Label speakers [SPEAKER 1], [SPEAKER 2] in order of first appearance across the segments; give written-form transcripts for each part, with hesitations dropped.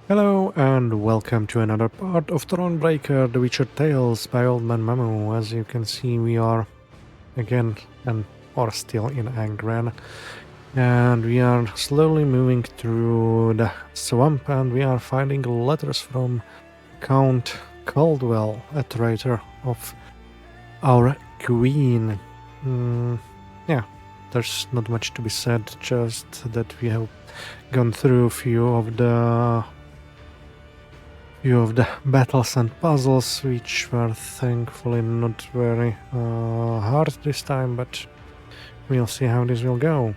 [SPEAKER 1] Hello and welcome to another part of Thronebreaker, The Witcher Tales by Old Man Mamu. As you can see, we are again or still in Angren, and we are slowly moving through the swamp, and we are finding letters from Count Caldwell, a traitor of our queen. Yeah, there's not much to be said, just that we have gone through a few of the battles and puzzles, which were thankfully not very hard this time, but we'll see how this will go.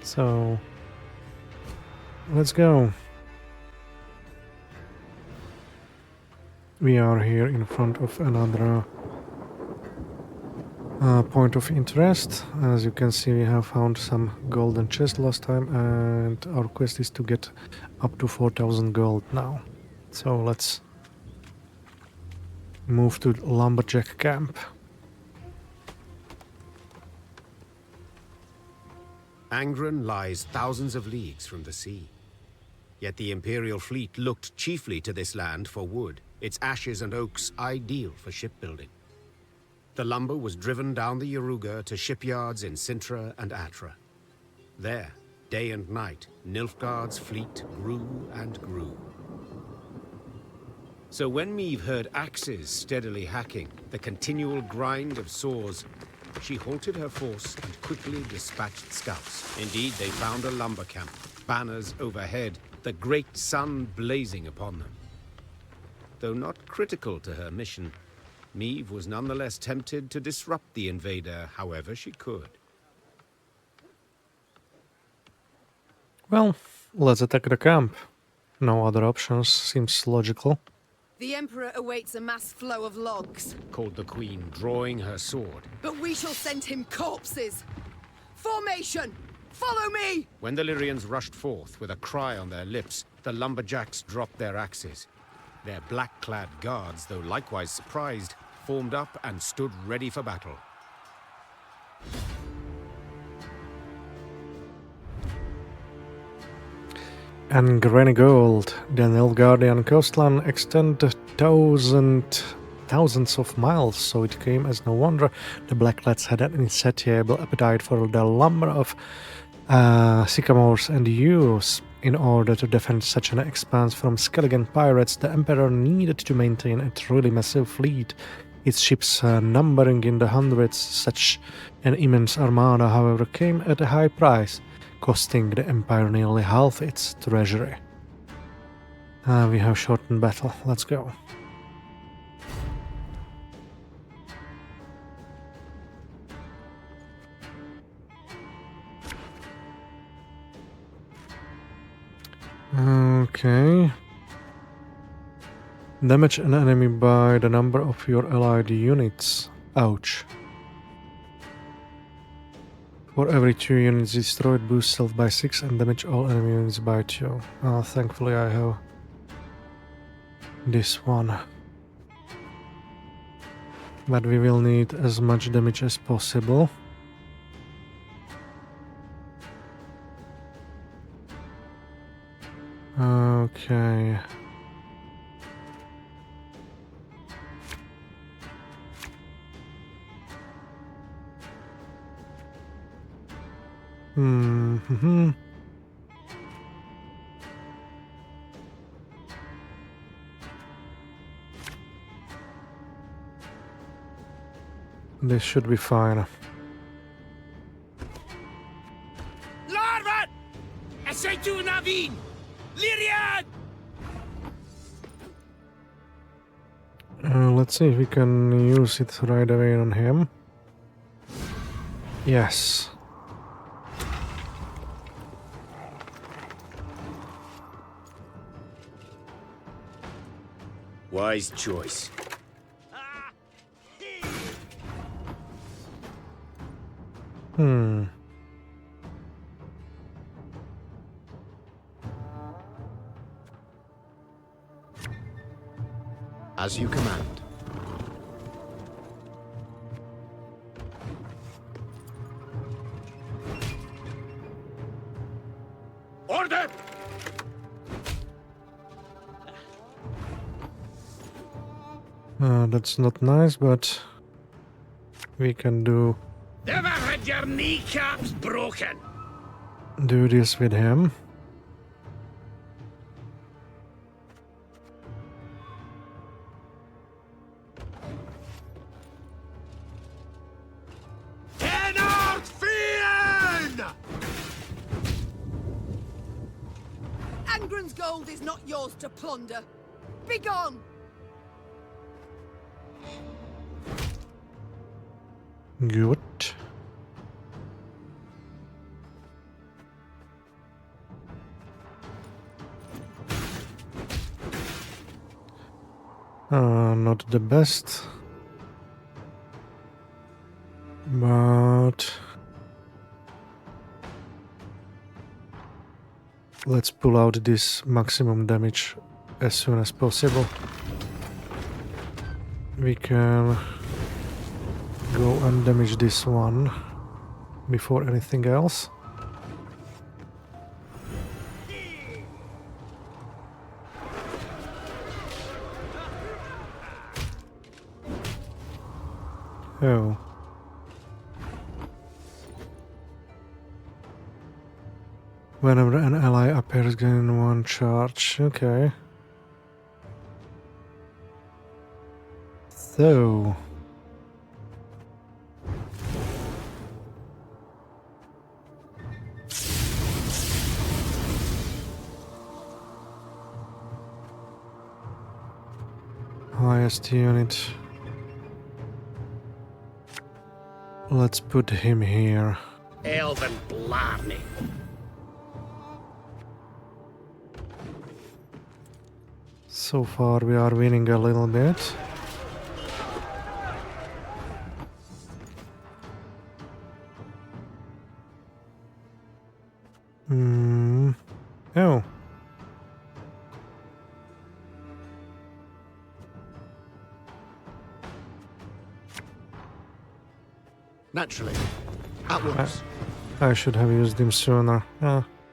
[SPEAKER 1] So let's go. We are here in front of another point of interest. As you can see, we have found some golden chest last time, and our quest is to get up to 4,000 gold now. So let's move to Lumberjack camp.
[SPEAKER 2] Angren lies thousands of leagues from the sea. Yet the Imperial fleet looked chiefly to this land for wood, its ashes and oaks ideal for shipbuilding. The lumber was driven down the Yaruga to shipyards in Sintra and Atra. There, day and night, Nilfgaard's fleet grew and grew. So when Meve heard axes steadily hacking, the continual grind of saws, she halted her force and quickly dispatched scouts. Indeed, they found a lumber camp, banners overhead, the great sun blazing upon them. Though not critical to her mission, Meve was nonetheless tempted to disrupt the invader however she could.
[SPEAKER 1] Well, let's attack the camp. No other options seems logical.
[SPEAKER 3] The Emperor awaits a mass flow of logs,
[SPEAKER 2] called the Queen, drawing her sword.
[SPEAKER 3] but we shall send him corpses! Formation! Follow me!
[SPEAKER 2] When the Lyrians rushed forth with a cry on their lips, the lumberjacks dropped their axes. Their black-clad guards, though likewise surprised, formed up and stood ready for battle.
[SPEAKER 1] Angreni gold. The Nilfgaardian coastline extended thousands of miles, so it came as no wonder the Blacklads had an insatiable appetite for the lumber of sycamores and yews. In order to defend such an expanse from Skelligan pirates, the Emperor needed to maintain a truly massive fleet, its ships numbering in the hundreds. Such an immense armada, however, came at a high price, costing the Empire nearly half its treasury. We have shortened battle. Let's go. Okay. Damage an enemy by the number of your allied units. Ouch. For every 2 units destroyed, boost self by 6 and damage all enemy units by 2. Thankfully I have this one. But we will need as much damage as possible. Okay. This should be fine.
[SPEAKER 4] Larvat! Essaytu Navin! Lyrian!
[SPEAKER 1] Let's see if we can use it right away on him. Yes.
[SPEAKER 2] Wise choice. As you command.
[SPEAKER 4] Order!
[SPEAKER 1] That's not nice, but we can
[SPEAKER 4] Never had your kneecaps broken.
[SPEAKER 1] do this with him.
[SPEAKER 3] Angren's gold is not yours to plunder. Begone!
[SPEAKER 1] Good. Not the best, but let's pull out this maximum damage as soon as possible. We can go and damage this one before anything else. Oh. Whenever an ally appears, gain 1 charge. Okay. So. Highest unit. Let's put him here.
[SPEAKER 4] Elven blarney.
[SPEAKER 1] So far we are winning a little bit. Oh.
[SPEAKER 2] Naturally. At once.
[SPEAKER 1] I should have used him sooner.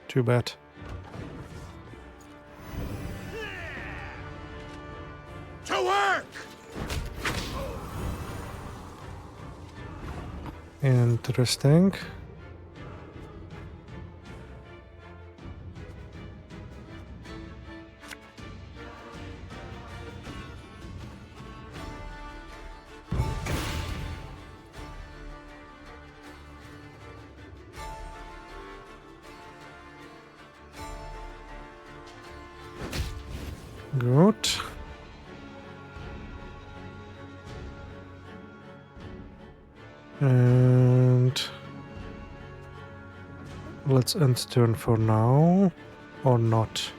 [SPEAKER 1] Too bad.
[SPEAKER 4] To work!
[SPEAKER 1] Interesting. Good. And let's end turn for now, or not.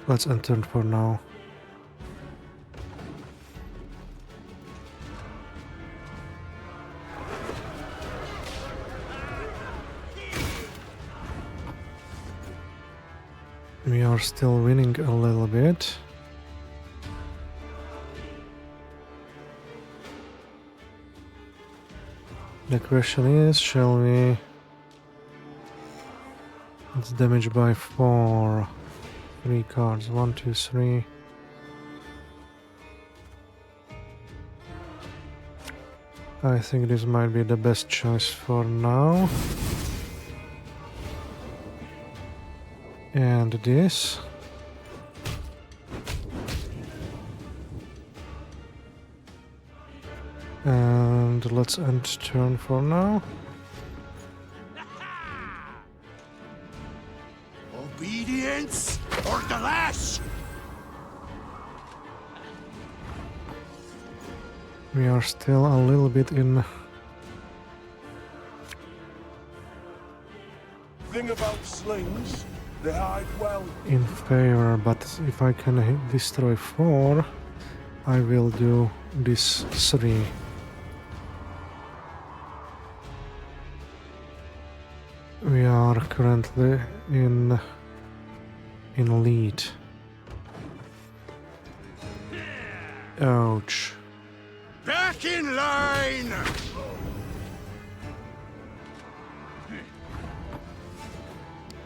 [SPEAKER 1] Let's end turn for now. We are still winning a little bit. The question is, shall we... It's damaged by 4. 3 cards. 1, 2, 3. I think this might be the best choice for now. And this. And let's end turn for now.
[SPEAKER 4] Obedience or the lash!
[SPEAKER 1] We are still a little bit in...
[SPEAKER 5] Thing about slings, they hide well.
[SPEAKER 1] in favor, but if I can destroy 4, I will do this 3. We are currently in lead. Ouch.
[SPEAKER 4] Back in line!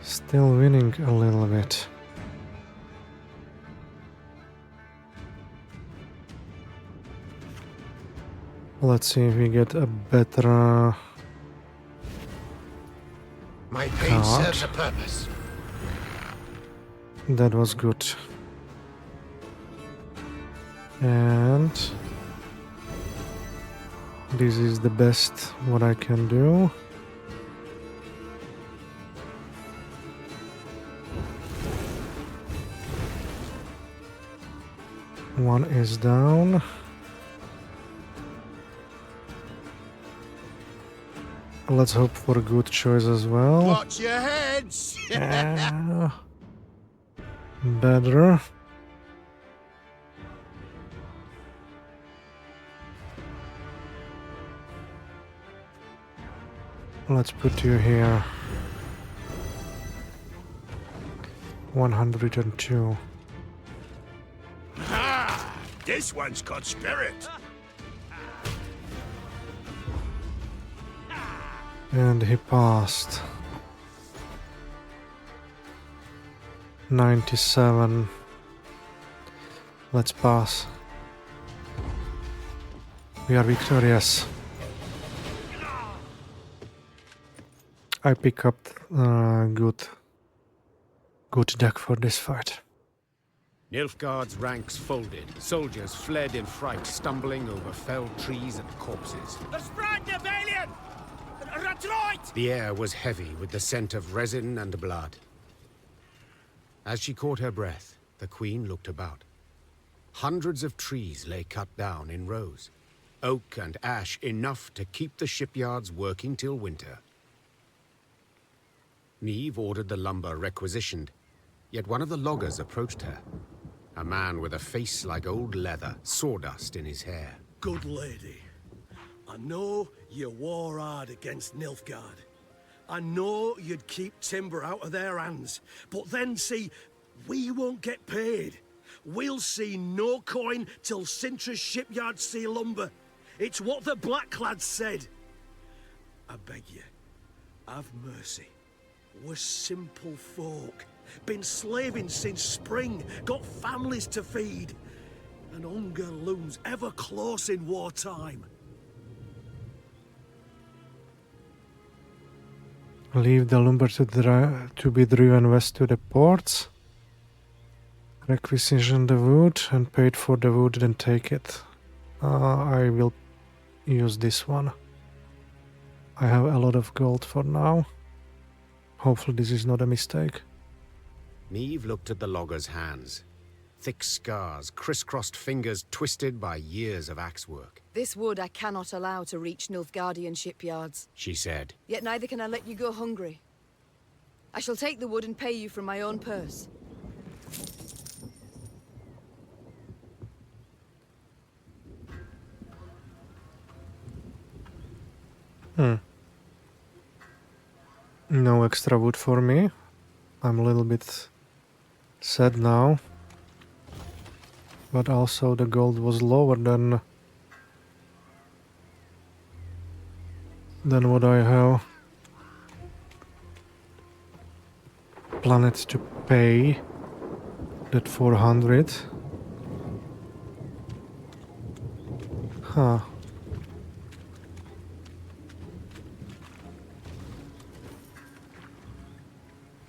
[SPEAKER 1] Still winning a little bit. Let's see if we get a better
[SPEAKER 6] My pain
[SPEAKER 1] card.
[SPEAKER 6] serves a purpose.
[SPEAKER 1] That was good. And this is the best what I can do. One is down. Let's hope for a good choice as well.
[SPEAKER 6] Watch your heads!
[SPEAKER 1] Better. Let's put you here. 102.
[SPEAKER 4] Ah, this one's got spirit.
[SPEAKER 1] And he passed. 97. Let's pass. We are victorious. I pick up good deck for this fight.
[SPEAKER 2] Nilfgaard's ranks folded. Soldiers fled in fright, stumbling over felled trees and corpses. The air was heavy with the scent of resin and blood. As she caught her breath, the queen looked about. Hundreds of trees lay cut down in rows. Oak and ash enough to keep the shipyards working till winter. Neve ordered the lumber requisitioned, yet one of the loggers approached her. A man with a face like old leather, sawdust in his hair.
[SPEAKER 7] Good lady, I know you war hard against Nilfgaard. I know you'd keep timber out of their hands, but then see, we won't get paid. We'll see no coin till Sintra's shipyards see lumber. It's what the Blacklads said. I beg you, have mercy. We're simple folk. Been slaving since spring, got families to feed. And hunger looms ever close in wartime.
[SPEAKER 1] Leave the lumber to be driven west to the ports. Requisition the wood and paid for the wood, then take it. I will use this one. I have a lot of gold for now. Hopefully this is not a mistake.
[SPEAKER 2] Neve looked at the logger's hands. Thick scars, crisscrossed fingers twisted by years of axe work.
[SPEAKER 3] This wood I cannot allow to reach Nilfgaardian shipyards.
[SPEAKER 2] She said.
[SPEAKER 3] Yet neither can I let you go hungry. I shall take the wood and pay you from my own purse.
[SPEAKER 1] No extra wood for me. I'm a little bit sad now. But also the gold was lower than what I have planned to pay. That 400. Huh.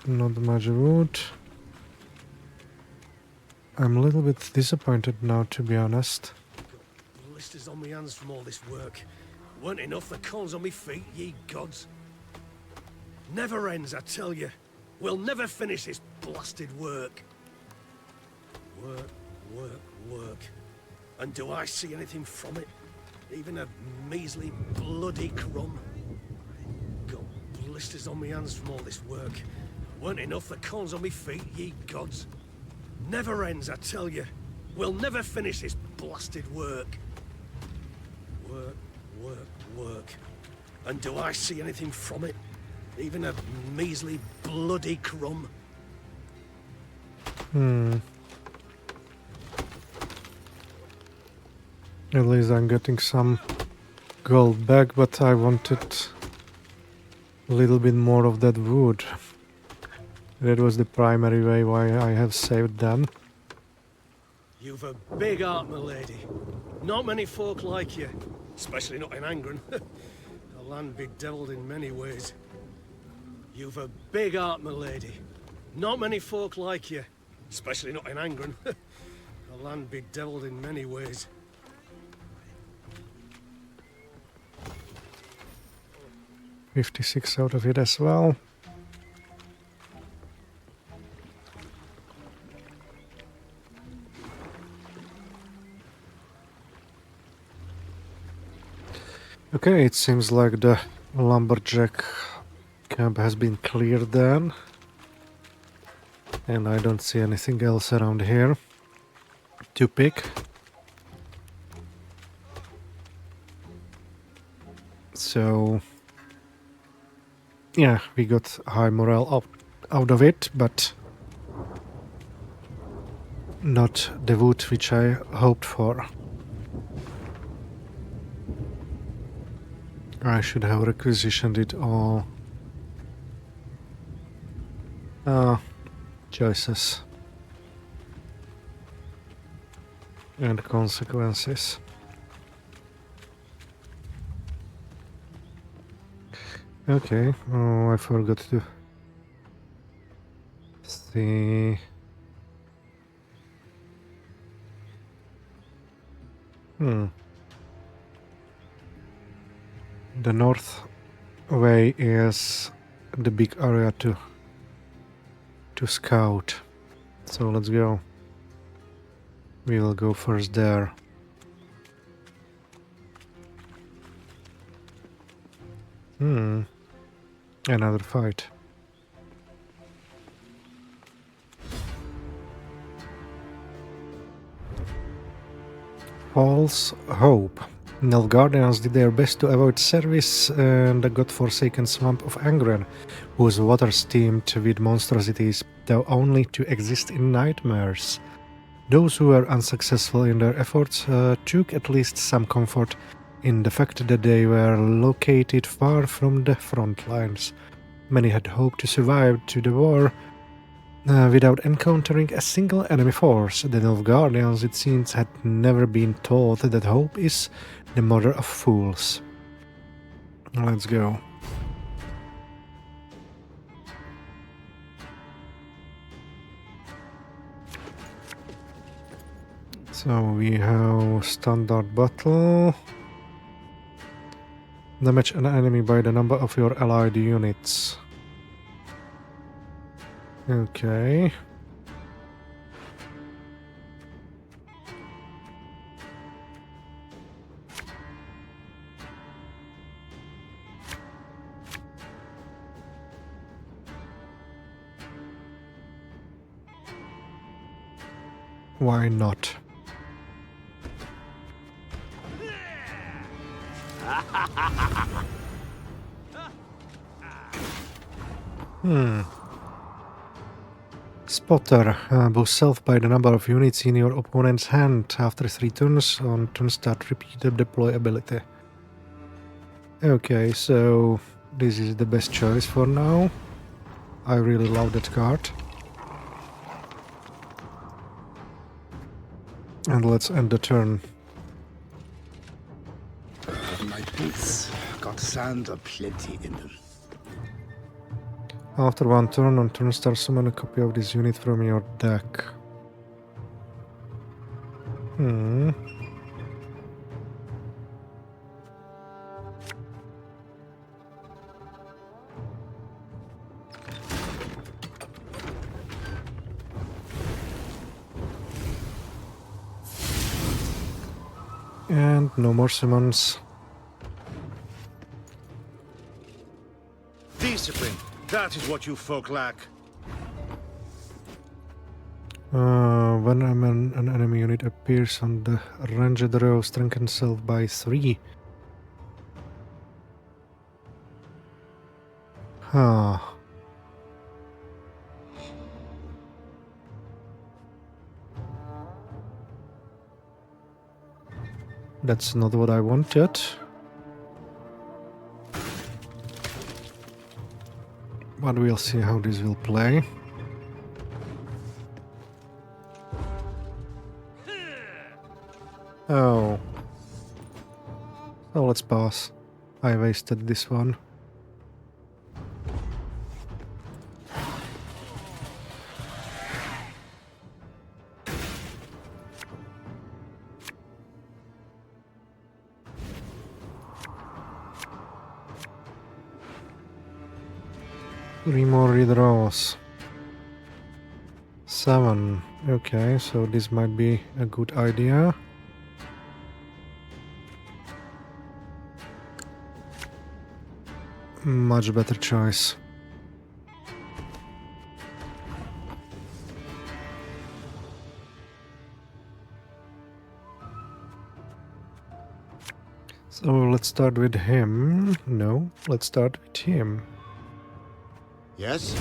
[SPEAKER 1] Not much wood. I'm a little bit disappointed now, to be honest.
[SPEAKER 7] Blisters on my hands from all this work. Weren't enough the coals on me feet, ye gods. Never ends, I tell you. We'll never finish this blasted work. Work, work, work. And do I see anything from it? Even a measly bloody crumb? Got blisters on my hands from all this work. Weren't enough the coals on me feet, ye gods. Never ends, I tell you. We'll never finish this blasted work. Work, work, work. And do I see anything from it? Even a measly bloody crumb?
[SPEAKER 1] At least I'm getting some gold back, but I wanted a little bit more of that wood. That was the primary way why I have saved them.
[SPEAKER 7] You've a big heart, my lady. Not many folk like you. especially not in Angren. A land bedeviled in many ways. You've a big heart, my lady. Not many folk like you, especially not in Angren. A land bedeviled in many ways.
[SPEAKER 1] 56 out of it as well. Okay, it seems like the lumberjack camp has been cleared then. And I don't see anything else around here to pick. So yeah, we got high morale out of it, but not the wood which I hoped for. I should have requisitioned it all. Choices and consequences. Okay, oh, I forgot to see. The north way is the big area to scout. So let's go. We will go first there. Another fight. False hope. Nilfgaardians did their best to avoid service in the godforsaken swamp of Angren, whose waters teemed with monstrosities, though only to exist in nightmares. Those who were unsuccessful in their efforts took at least some comfort in the fact that they were located far from the front lines. Many had hoped to survive to the war without encountering a single enemy force. The Nilfgaardians, it seems, had never been taught that hope is the mother of fools. Let's go. So we have standard battle. Damage an enemy by the number of your allied units. Okay. Why not? Spotter. Boost self by the number of units in your opponent's hand. After 3 turns, on turn start, repeat the deploy ability. Okay, so this is the best choice for now. I really love that card. And let's end the turn.
[SPEAKER 6] My boots got sand aplenty in them.
[SPEAKER 1] After 1 turn, on turn start, summon a copy of this unit from your deck. And no more summons.
[SPEAKER 8] Discipline. That is what you folk lack.
[SPEAKER 1] When an enemy unit appears on the ranged row, strengthen self by 3. Huh. That's not what I wanted. But we'll see how this will play. Oh. So let's pass. I wasted this one. Three more redraws. 7. Okay, so this might be a good idea. Much better choice. So let's start with him. No, let's start with him.
[SPEAKER 2] Yes?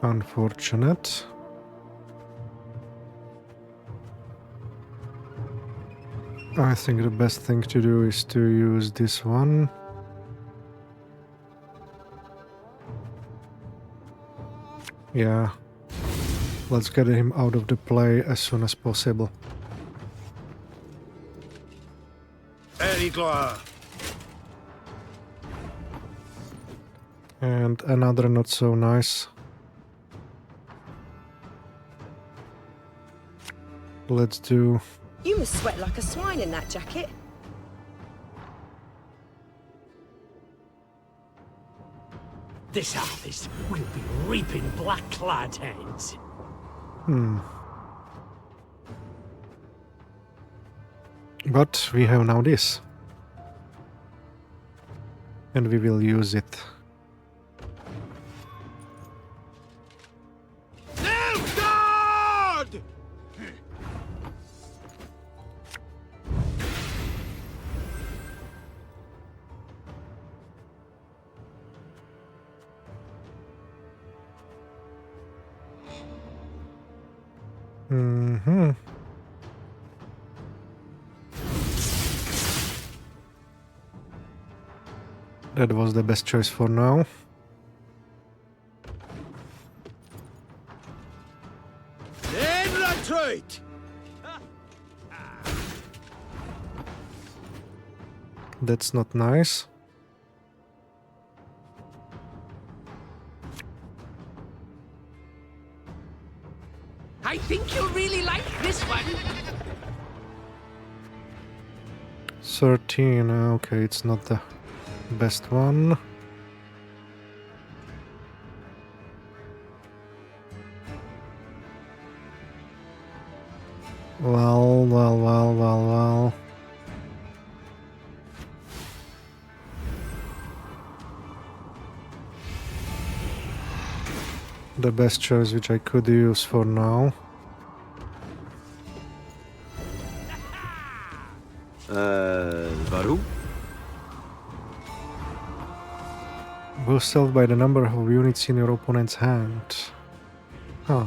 [SPEAKER 1] Unfortunate. I think the best thing to do is to use this one. Yeah. Let's get him out of the play as soon as possible. And another not so nice. Let's do...
[SPEAKER 3] You must sweat like a swine in that jacket.
[SPEAKER 4] This harvest will be reaping black-clad heads.
[SPEAKER 1] But we have now this. And we will use it.
[SPEAKER 2] Nilfgaard!
[SPEAKER 1] That was the best choice for now.
[SPEAKER 2] In retreat!
[SPEAKER 1] That's not nice.
[SPEAKER 4] I think you'll really like this one.
[SPEAKER 1] 13, okay, it's not the best one. Well. The best choice which I could use for now.
[SPEAKER 2] Warum?
[SPEAKER 1] Boost self by the number of units in your opponent's hand. Huh.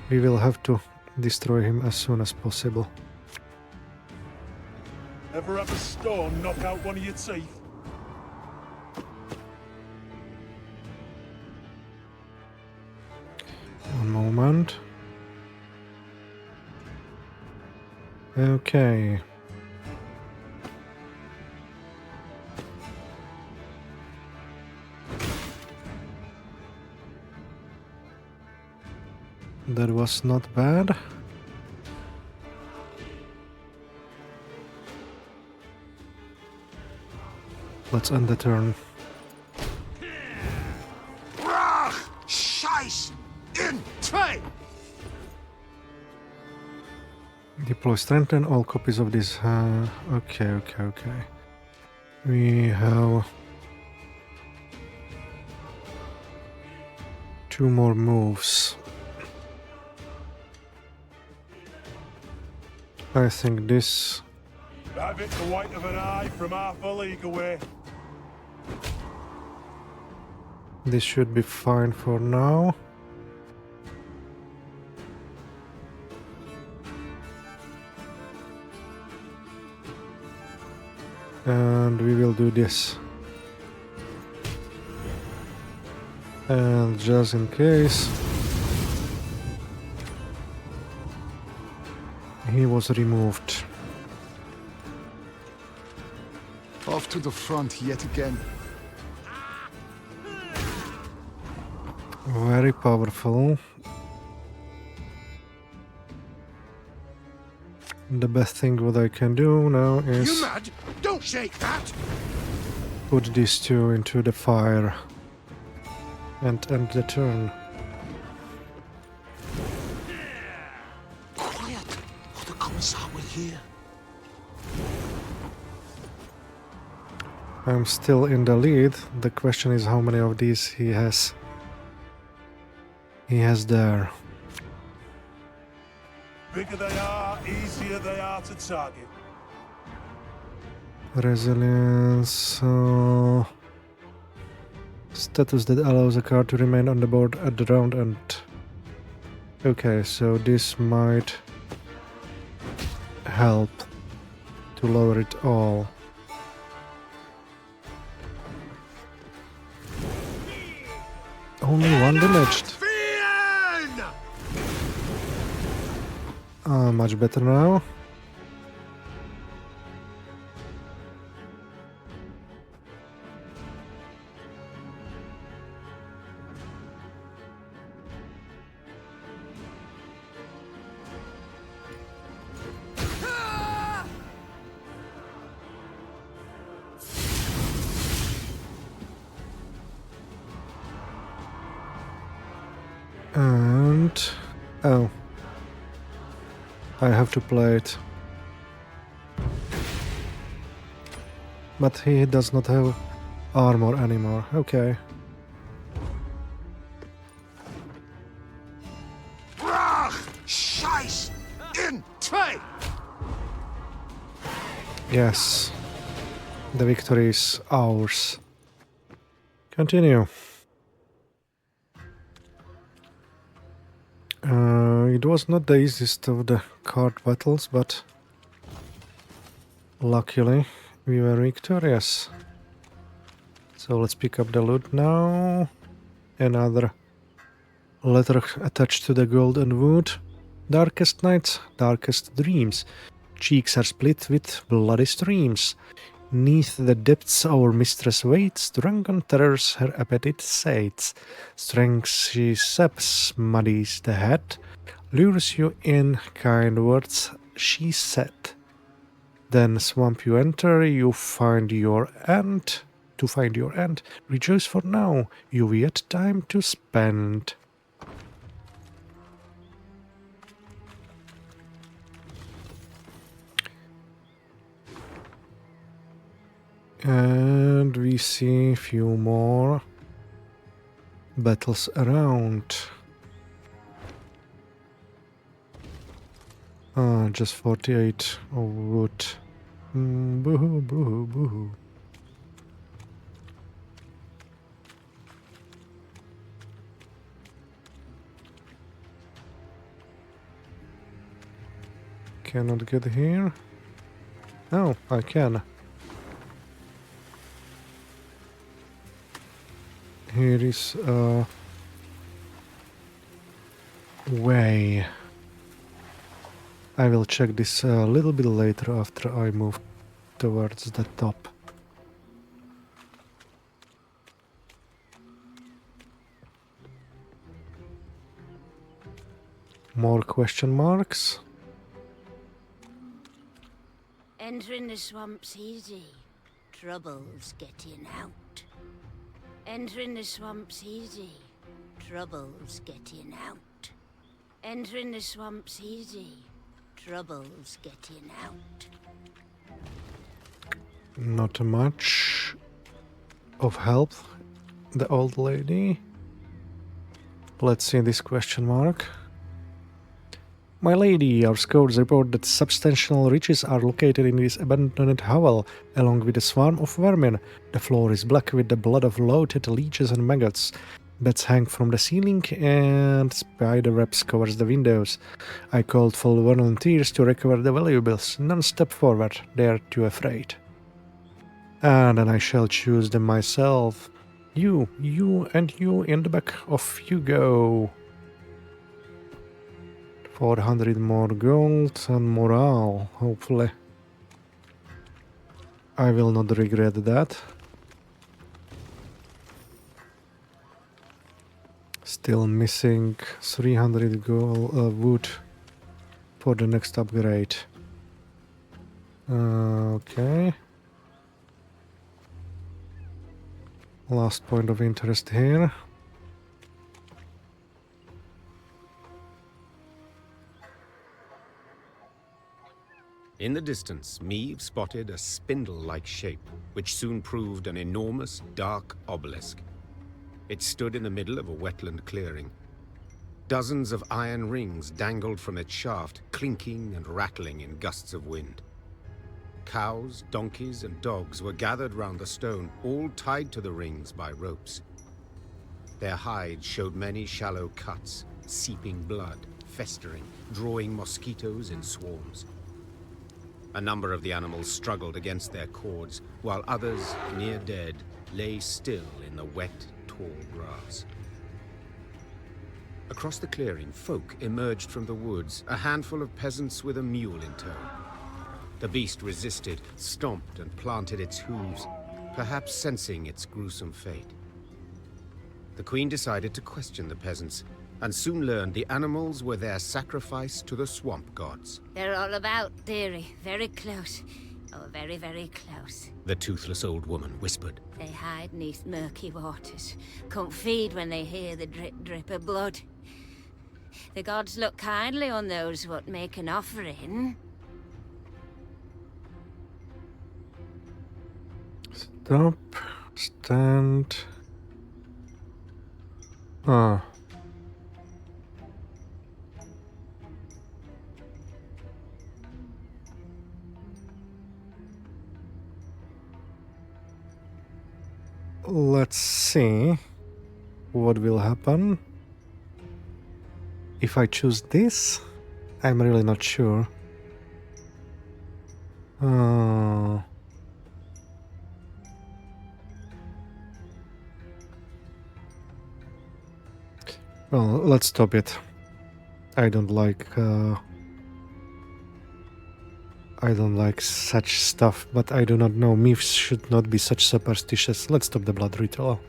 [SPEAKER 1] We will have to destroy him as soon as possible.
[SPEAKER 5] Ever have a stone knock out one of your teeth?
[SPEAKER 1] One moment. Okay. That was not bad. Let's end the turn.
[SPEAKER 5] Scheiß in train!
[SPEAKER 1] Deploy strengthen all copies of this. Okay. We have 2 more moves. I think this...
[SPEAKER 5] Have it the white of an eye from half a league away.
[SPEAKER 1] This should be fine for now. And we will do this. And just in case, he was removed.
[SPEAKER 6] Off to the front yet again.
[SPEAKER 1] Very powerful. The best thing what I can do now is
[SPEAKER 8] You mad? Don't shake that!
[SPEAKER 1] put these two into the fire and end the turn.
[SPEAKER 5] Quiet, or the Commissar will hear.
[SPEAKER 1] I'm still in the lead. The question is how many of these he has. He has there.
[SPEAKER 5] Bigger they are, easier they are to target.
[SPEAKER 1] Resilience. Status that allows a card to remain on the board at the round end. Okay, so this might help to lower it all. Only one damaged. Much better now. And oh, I have to play it. But he does not have armor anymore. Okay.
[SPEAKER 5] Scheiß! In! Zwei!
[SPEAKER 1] Yes. The victory is ours. Continue. It was not the easiest of the card battles, but luckily we were victorious. So let's pick up the loot now. Another letter attached to the golden wood. Darkest nights, darkest dreams. Cheeks are split with bloody streams. Neath the depths our mistress waits, drunken terrors her appetite sates. Strength she saps, muddies the head, lures you in, kind words she said. Then swamp you enter, you find your end. To find your end, rejoice for now, you've yet time to spend. And we see a few more battles around. Just 48 of wood. Boo-hoo, boo-hoo, boo-hoo. Cannot get here. Oh, I can. Here is a way. I will check this a little bit later after I move towards the top. More question marks.
[SPEAKER 9] Entering the swamp's easy. Trouble's getting out. Entering the swamp's easy. Trouble's getting out. Entering the swamp's easy. Trouble's getting out.
[SPEAKER 1] Not much of help, the old lady. Let's see this question mark. My lady, our scouts report that substantial riches are located in this abandoned hovel, along with a swarm of vermin. The floor is black with the blood of bloated leeches and maggots. Bats hang from the ceiling and spider webs covers the windows. I called for volunteers to recover the valuables. None step forward, they are too afraid. And then I shall choose them myself. You, and you in the back. Off you go. 400 more gold and morale, hopefully. I will not regret that. Still missing 300 gold wood for the next upgrade. Okay. Last point of interest here.
[SPEAKER 2] In the distance, Meave spotted a spindle-like shape, which soon proved an enormous, dark obelisk. It stood in the middle of a wetland clearing. Dozens of iron rings dangled from its shaft, clinking and rattling in gusts of wind. Cows, donkeys, and dogs were gathered round the stone, all tied to the rings by ropes. Their hides showed many shallow cuts, seeping blood, festering, drawing mosquitoes in swarms. A number of the animals struggled against their cords, while others, near dead, lay still in the wet, tall grass. Across the clearing, folk emerged from the woods, a handful of peasants with a mule in tow. The beast resisted, stomped and planted its hooves, perhaps sensing its gruesome fate. The queen decided to question the peasants, and soon learned the animals were their sacrifice to the swamp gods.
[SPEAKER 9] They're all about, dearie. Very close. Oh, very, very close.
[SPEAKER 2] The toothless old woman whispered.
[SPEAKER 9] They hide neath murky waters. Can't feed when they hear the drip drip of blood. The gods look kindly on those what make an offering.
[SPEAKER 1] Stop. Stand. Ah. Let's see what will happen. If I choose this, I'm really not sure. Well, let's stop it. I don't like such stuff, but I do not know. Myths should not be such superstitious. Let's stop the blood ritual.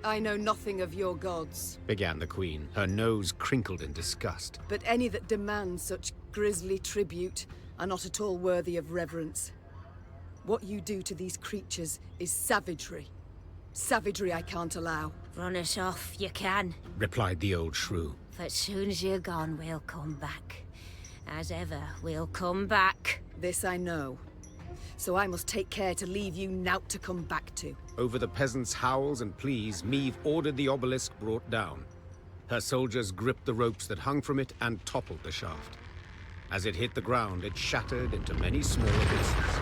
[SPEAKER 3] I know nothing of your gods,
[SPEAKER 2] Began the queen, her nose crinkled in disgust.
[SPEAKER 3] but any that demand such grisly tribute are not at all worthy of reverence. What you do to these creatures is savagery. Savagery I can't allow.
[SPEAKER 9] Run us off, you can.
[SPEAKER 2] Replied the old shrew.
[SPEAKER 9] But soon as you're gone, we'll come back. As ever, we'll come back.
[SPEAKER 3] This I know. So I must take care to leave you naught to come back to.
[SPEAKER 2] Over the peasants' howls and pleas, Meave ordered the obelisk brought down. Her soldiers gripped the ropes that hung from it and toppled the shaft. As it hit the ground, it shattered into many smaller pieces.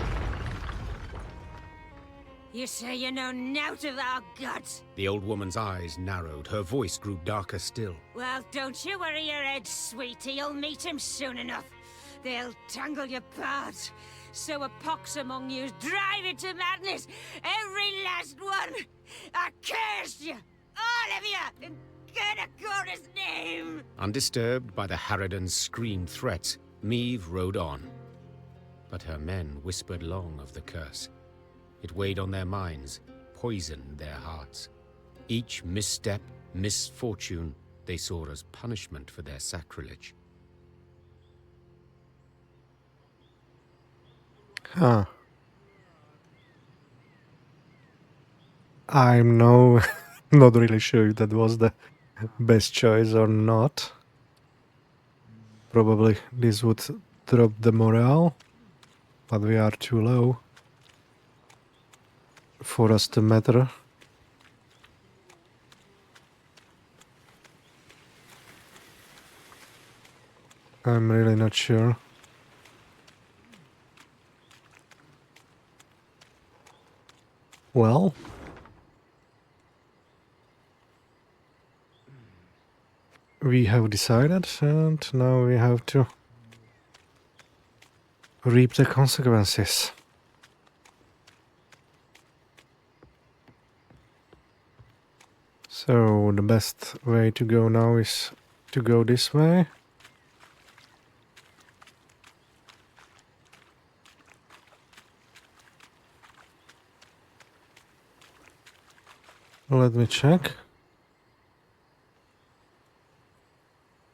[SPEAKER 9] You say you know nought of our gods?
[SPEAKER 2] The old woman's eyes narrowed, her voice grew darker still.
[SPEAKER 9] Well, don't you worry your head, sweetie. You'll meet him soon enough. They'll tangle your parts, sow a pox among you, drive you to madness. Every last one. I curse you, all of you, in Gerdacorda's name.
[SPEAKER 2] Undisturbed by the Harridan's screamed threats, Meave rode on. But her men whispered long of the curse. It weighed on their minds, poisoned their hearts. Each misstep, misfortune, they saw as punishment for their sacrilege.
[SPEAKER 1] Huh. I'm not really sure if that was the best choice or not. Probably this would drop the morale, but we are too low for us to matter. I'm really not sure. Well, we have decided, and now we have to reap the consequences. So the best way to go now is to go this way. Let me check.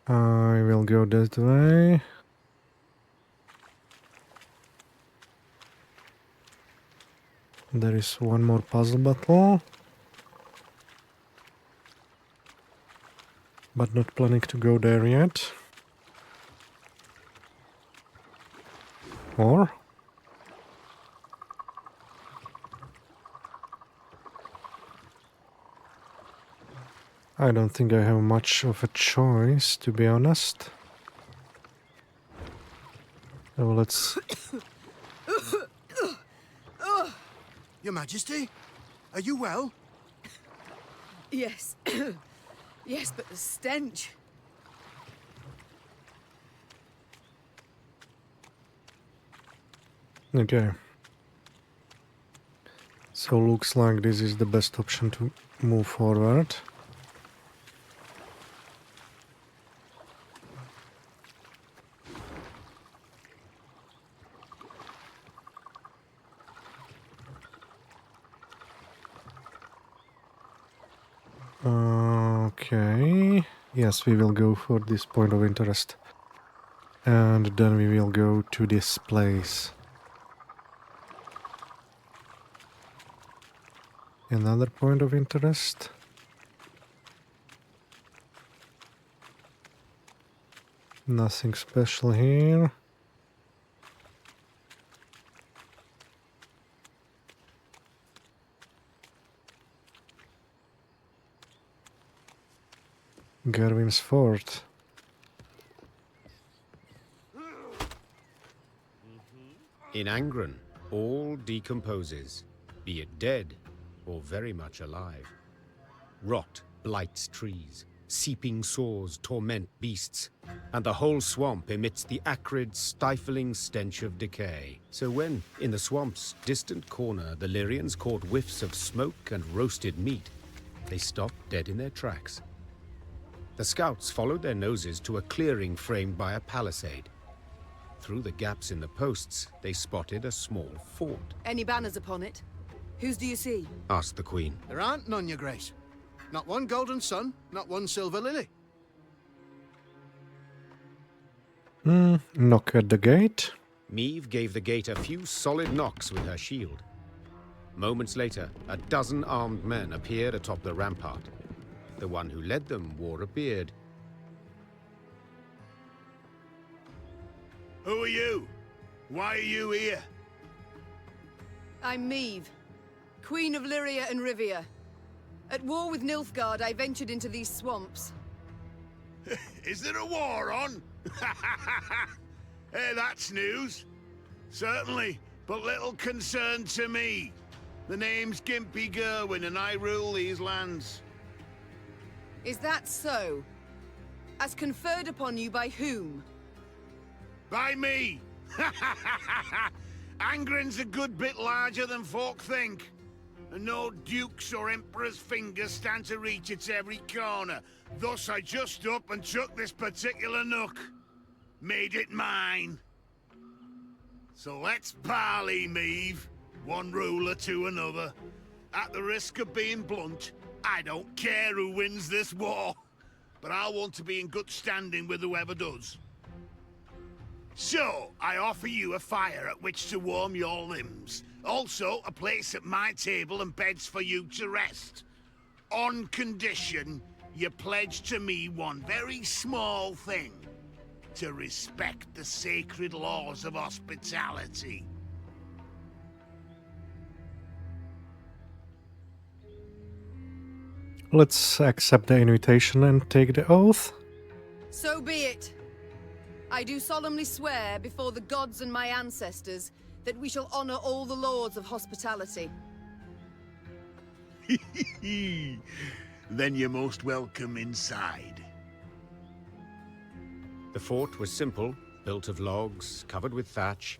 [SPEAKER 1] I will go that way. There is one more puzzle battle. But not planning to go there yet. Or? I don't think I have much of a choice, to be honest. So let's...
[SPEAKER 8] Your Majesty? Are you well?
[SPEAKER 3] Yes. Yes, but the stench.
[SPEAKER 1] Okay. So looks like this is the best option to move forward. Okay. Yes, we will go for this point of interest. And then we will go to this place. Another point of interest. Nothing special here. Garvin's Fort.
[SPEAKER 2] In Angren, all decomposes, be it dead or very much alive. Rot blights trees, seeping sores torment beasts, and the whole swamp emits the acrid, stifling stench of decay. So when, in the swamp's distant corner, the Lyrians caught whiffs of smoke and roasted meat, they stopped dead in their tracks. The scouts followed their noses to a clearing framed by a palisade. Through the gaps in the posts, they spotted a small fort.
[SPEAKER 3] Any banners upon it? Whose do you see?
[SPEAKER 2] Asked the Queen.
[SPEAKER 8] There aren't none, your grace. Not one golden sun, not one silver lily.
[SPEAKER 1] Knock at the gate.
[SPEAKER 2] Meve gave the gate a few solid knocks with her shield. Moments later, a dozen armed men appeared atop the rampart. The one who led them wore a beard.
[SPEAKER 5] Who are you? Why are you here?
[SPEAKER 3] I'm Meve, Queen of Lyria and Rivia. At war with Nilfgaard, I ventured into these swamps.
[SPEAKER 5] Is there a war on? Hey, that's news. Certainly, but little concern to me. The name's Gimpy Gerwin and I rule these lands.
[SPEAKER 3] Is that so? As conferred upon you by whom?
[SPEAKER 5] By me! Angren's a good bit larger than folk think. And no dukes or emperor's fingers stand to reach its every corner. Thus I just up and took this particular nook. Made it mine. So let's parley, Meve. One ruler to another. At the risk of being blunt, I don't care who wins this war. But I want to be in good standing with whoever does. So, I offer you a fire at which to warm your limbs. Also, a place at my table and beds for you to rest. On condition, you pledge to me one very small thing. To respect the sacred laws of hospitality.
[SPEAKER 1] Let's accept the invitation and take the oath.
[SPEAKER 3] So be it. I do solemnly swear before the gods and my ancestors that we shall honor all the laws of hospitality.
[SPEAKER 5] Then you're most welcome inside.
[SPEAKER 2] The fort was simple, built of logs, covered with thatch.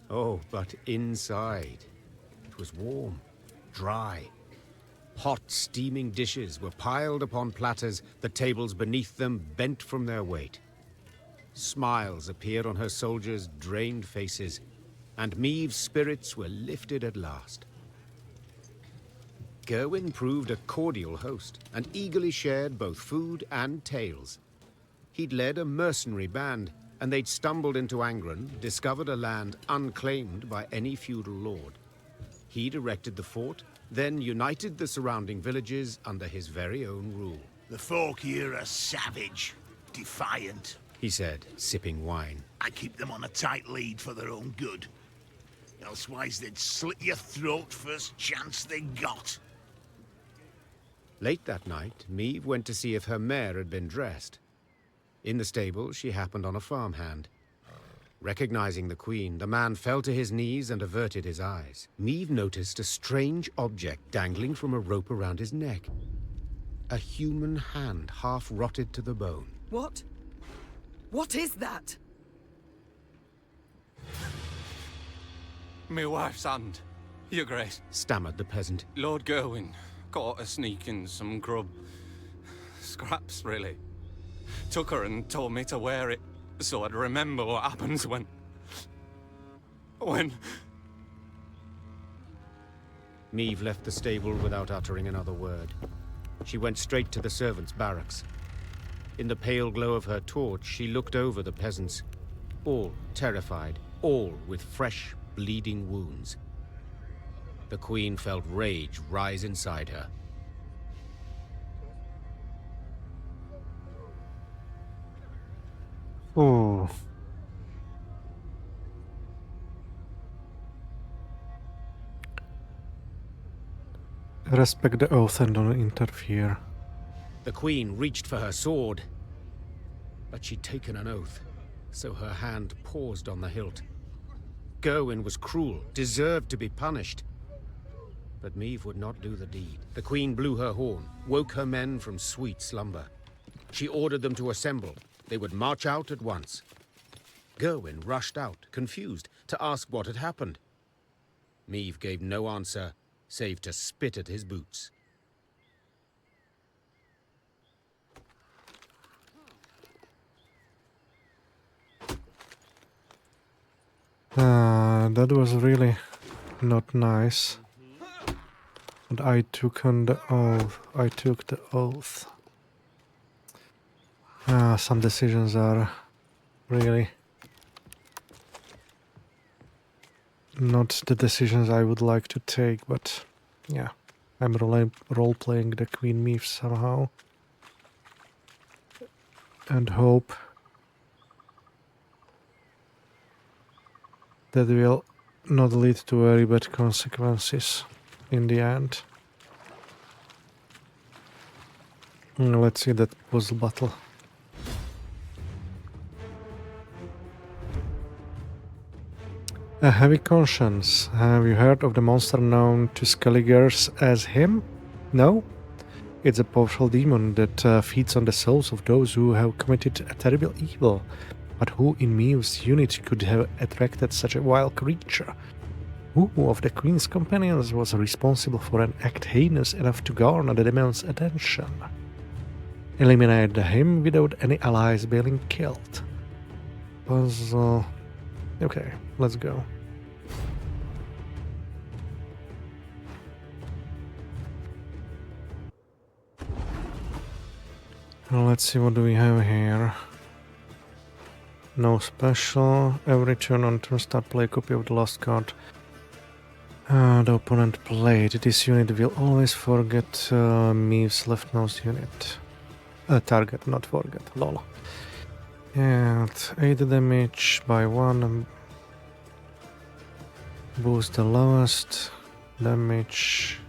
[SPEAKER 2] Oh, but inside, it was warm, dry, Hot, steaming dishes were piled upon platters, the tables beneath them bent from their weight. Smiles appeared on her soldiers' drained faces, and Maeve's spirits were lifted at last. Gerwin proved a cordial host, and eagerly shared both food and tales. He'd led a mercenary band, and they'd stumbled into Angren, discovered a land unclaimed by any feudal lord. He'd erected the fort, then united the surrounding villages under his very own rule.
[SPEAKER 5] The folk here are savage, defiant,
[SPEAKER 2] he said, sipping wine.
[SPEAKER 5] I keep them on a tight lead for their own good. Elsewise they'd slit your throat first chance they got.
[SPEAKER 2] Late that night, Maeve went to see if her mare had been dressed. In the stable, she happened on a farmhand. Recognizing the queen, the man fell to his knees and averted his eyes. Maeve noticed a strange object dangling from a rope around his neck. A human hand, half rotted to the bone.
[SPEAKER 3] What? What is that?
[SPEAKER 10] Me wife's hand, your grace,
[SPEAKER 2] stammered the peasant.
[SPEAKER 10] Lord Gerwin caught her sneaking some grub. Scraps, really. Took her and told me to wear it, so I'd remember what happens when...
[SPEAKER 2] Maeve left the stable without uttering another word. She went straight to the servants' barracks. In the pale glow of her torch, she looked over the peasants. All terrified, all with fresh, bleeding wounds. The queen felt rage rise inside her.
[SPEAKER 1] Oh. Respect the oath and don't interfere.
[SPEAKER 2] The queen reached for her sword, but she'd taken an oath, so her hand paused on the hilt. Gerwin was cruel, deserved to be punished. But Maeve would not do the deed. The queen blew her horn, woke her men from sweet slumber. She ordered them to assemble. They would march out at once. Gerwin rushed out, confused, to ask what had happened. Maeve gave no answer, save to spit at his boots.
[SPEAKER 1] That was really not nice. But I took on the oath. I took the oath. Some decisions are really not the decisions I would like to take, but yeah, I'm role-playing the Queen Maeve somehow. And hope that will not lead to very bad consequences in the end. Let's see that puzzle battle. A heavy conscience. Have you heard of the monster known to Skelligers as him? No? It's a powerful demon that feeds on the souls of those who have committed a terrible evil. But who in Maeve's unit could have attracted such a wild creature? Who of the Queen's companions was responsible for an act heinous enough to garner the demon's attention? Eliminate him without any allies being killed. Puzzle. Okay, let's go. Well, let's see, what do we have here? No special. Every turn on turn start, play a copy of the last card the opponent played. This unit will always forget Maeve's leftmost unit. Target, not forget. Lol. And 8 damage by 1. Boost the lowest damage.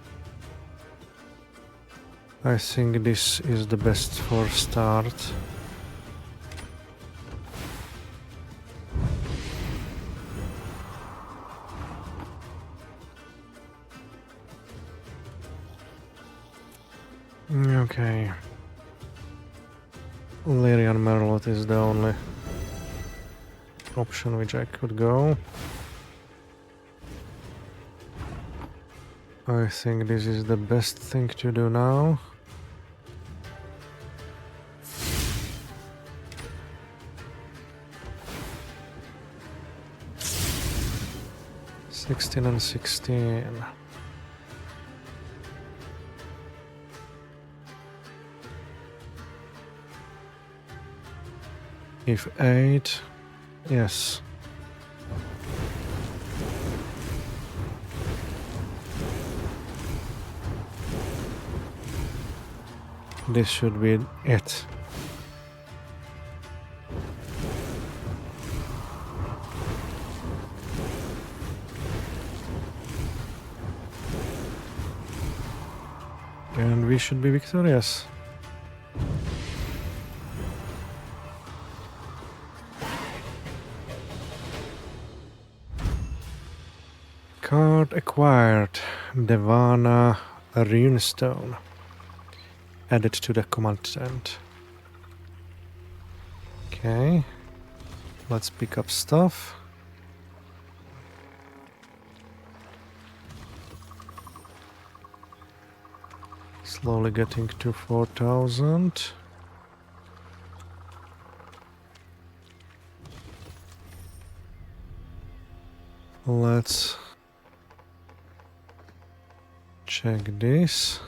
[SPEAKER 1] I think this is the best for start. Okay. Lyrian Merlot is the only option which I could go. I think this is the best thing to do now. Sixteen and 16. If 8, yes. This should be it. And we should be victorious. Card acquired. Devana Runestone. Added to the command tent. Okay. Let's pick up stuff. Slowly getting to 4,000. Let's check this.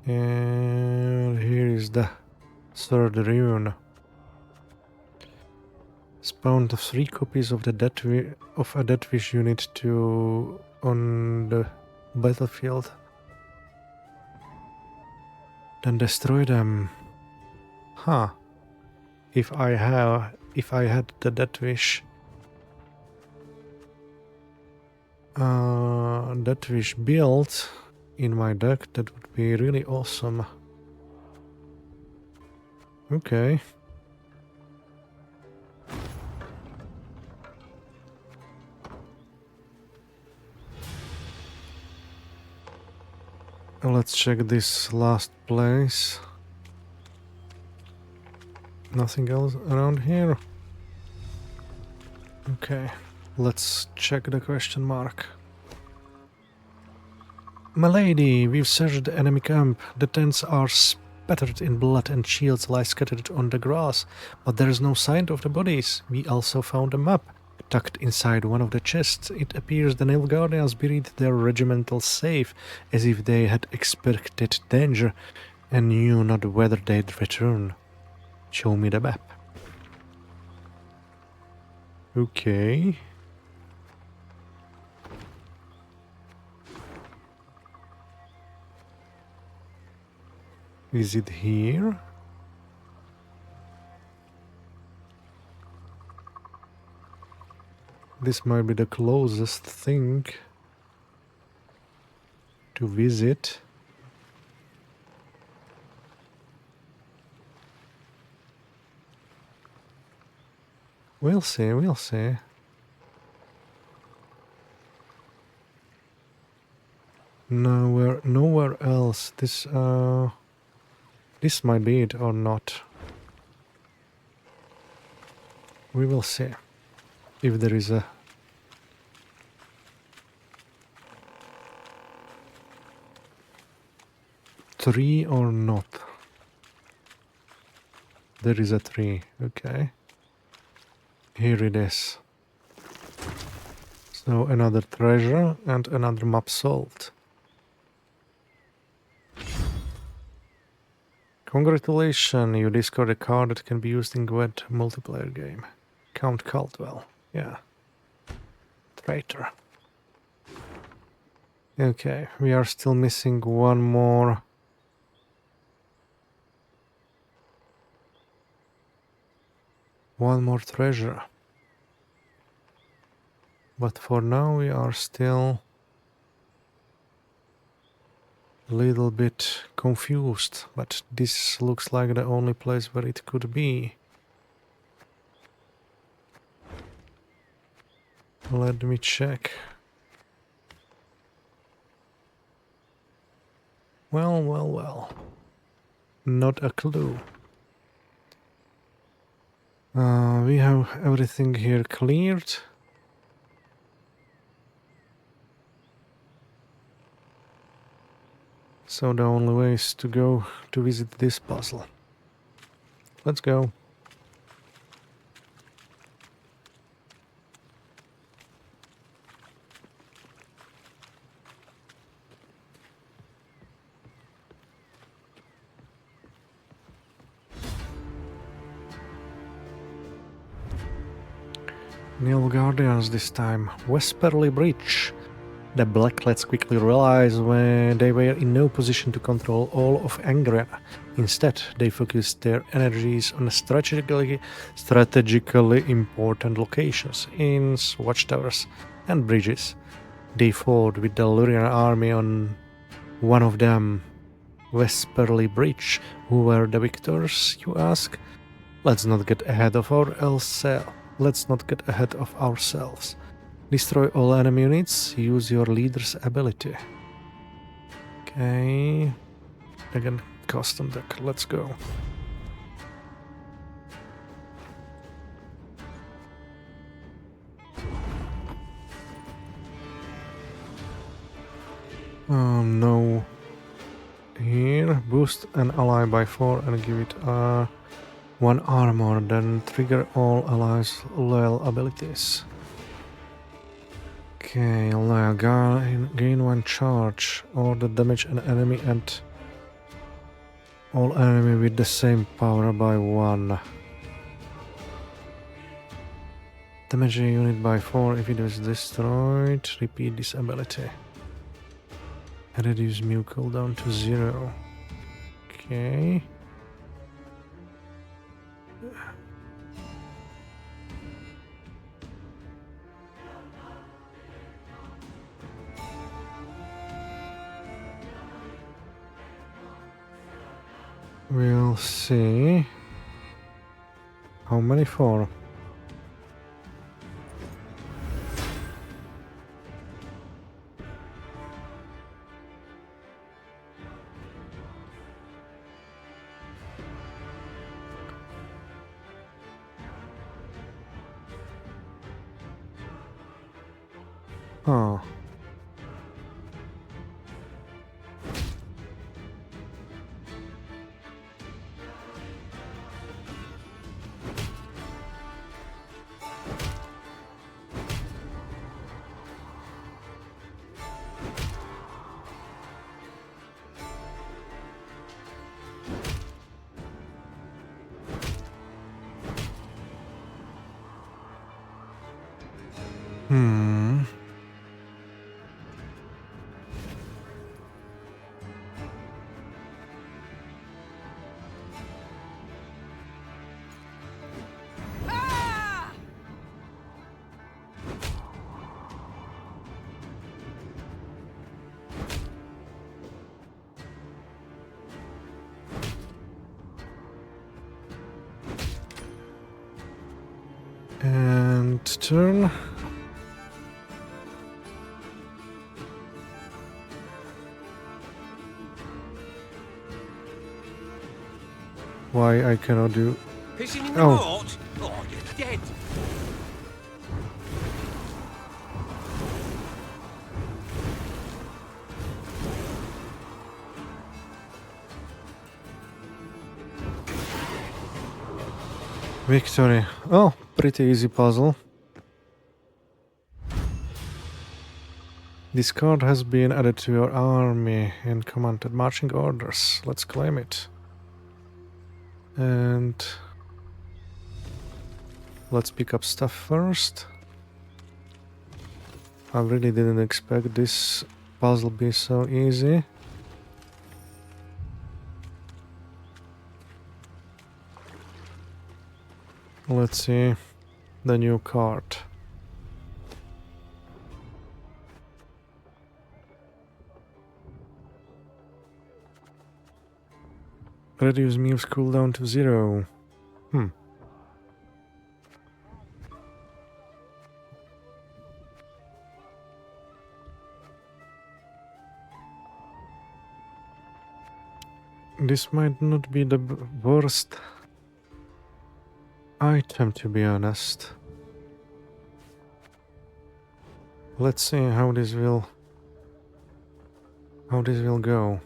[SPEAKER 1] And here is the third rune. Spawned 3 copies of the a Death Wish unit on the battlefield. Then destroy them. Huh. If I had the Death Wish built in my deck, that would be really awesome. Okay. Let's check this last place. Nothing else around here? Okay, let's check the question mark. Milady, we've searched the enemy camp. The tents are spattered in blood and shields lie scattered on the grass, but there is no sign of the bodies. We also found a map tucked inside one of the chests. It appears the Nilfgaardians buried their regimental safe as if they had expected danger and knew not whether they'd return. Show me the map. Okay. Is it here? This might be the closest thing to visit. We'll see, we'll see. Nowhere else. This might be it or not. We will see if there is a tree or not. There is a tree, okay. Here it is. So another treasure and another map solved. Congratulations, you discovered a card that can be used in Gwent multiplayer game. Count Caldwell, yeah. Traitor. Okay, we are still missing one more. One more treasure. But for now we are still a little bit confused, but this looks like the only place where it could be. Let me check. Well. Not a clue. We have everything here cleared. So the only way is to go to visit this puzzle. Let's go. Nilfgaardians this time. Wesperley Bridge. The Blacklets quickly realized when they were in no position to control all of Angren. Instead, they focused their energies on strategically important locations, inns, watchtowers, and bridges. They fought with the Lurian army on one of them, Wesperley Bridge. Who were the victors, you ask? Let's not get ahead of ourselves. Destroy all enemy units, use your leader's ability. Okay. Again, custom deck, let's go. Oh no. Here, boost an ally by 4 and give it 1 armor, then trigger all allies' loyal abilities. Okay, loyal, gain 1 charge, or the damage an enemy and all enemy with the same power by 1. Damage a unit by 4 if it is destroyed. Repeat this ability. Reduce Mew cooldown to 0. Okay. We'll see. How many for? Oh. And turn. Why I cannot do?
[SPEAKER 4] Pissing in the moat? Oh, you're dead.
[SPEAKER 1] Victory. Oh, pretty easy puzzle. This card has been added to your army and commanded marching orders. Let's claim it. And let's pick up stuff first. I really didn't expect this puzzle be so easy. Let's see the new card. Reduce Mew's cooldown to 0. This might not be the worst item, to be honest. Let's see how this will go.